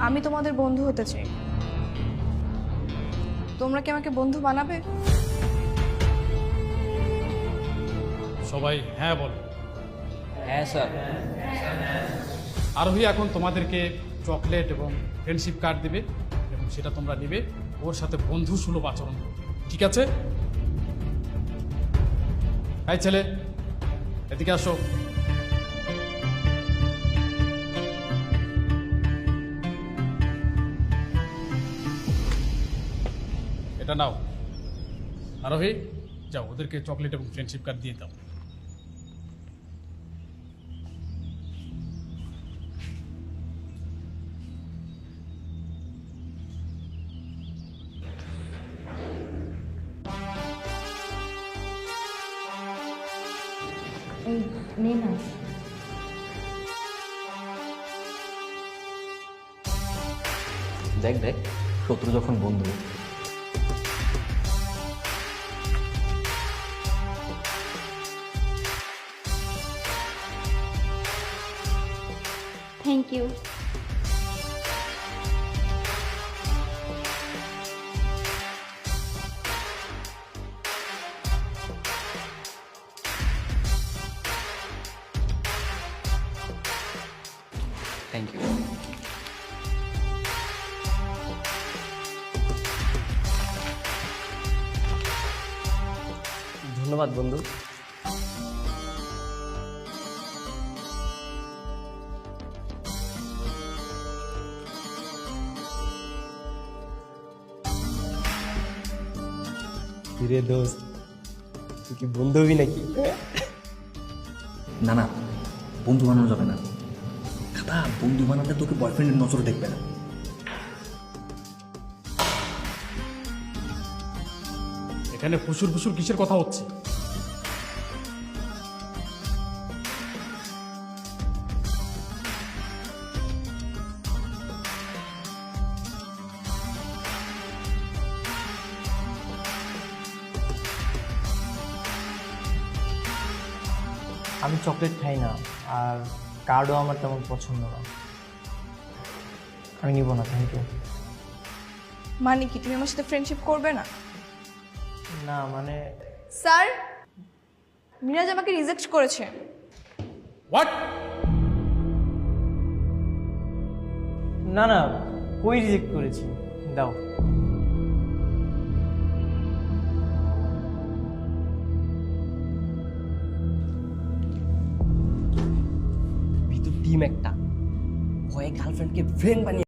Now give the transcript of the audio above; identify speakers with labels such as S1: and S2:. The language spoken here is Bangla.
S1: আমি তোমাদের বন্ধু হতে চাই। তোমরা কি আমাকে বন্ধু বানাবে?
S2: সবাই হ্যাঁ বল।
S3: হ্যাঁ স্যার।
S2: আরোহী এখন তোমাদেরকে চকলেট এবং ফ্রেন্ডশিপ কার্ড দেবে এবং সেটা তোমরা নেবে, ওর সাথে বন্ধু সুলভ আচরণ করবে, ঠিক আছে? এই ছেলে, এদিকে আসো। এটা নাও। আরোহী, যাও ওদেরকে চকলেট এবং ফ্রেন্ডশিপ কার্ড দিয়ে দাও।
S4: এই নে না।
S3: দেখ দেখ, শত্রু যখন বন্ধু।
S4: Thank you.
S3: Thank you. ধন্যবাদ বন্ধু।
S5: কিরে দোস্ত, তুই কি বন্ধু হবি নাকি?
S6: না না, বন্ধু বানানো যাবে না দাদা। বন্ধু বানাতে তোকে বয়ফ্রেন্ডের নজর দেখবে না।
S2: এখানে ফুসুর ফুসুর কিসের কথা হচ্ছে?
S5: আমি চকলেট খাই না, আর কার্ডও আমার তেমন পছন্দ না। আমি নিব না, থ্যাংক ইউ।
S1: মানে কি তুমি আমার সাথে ফ্রেন্ডশিপ করবে না?
S5: না মানে
S1: স্যার, মিরাজ আমাকে রিজেক্ট করেছে।
S2: হোয়াট?
S5: না না, কই রিজেক্ট করেছি? দাও।
S3: ভিতর টিম একটা ভয়ে গার্লফ্রেন্ডকে ফ্রেন্ড বানিয়ে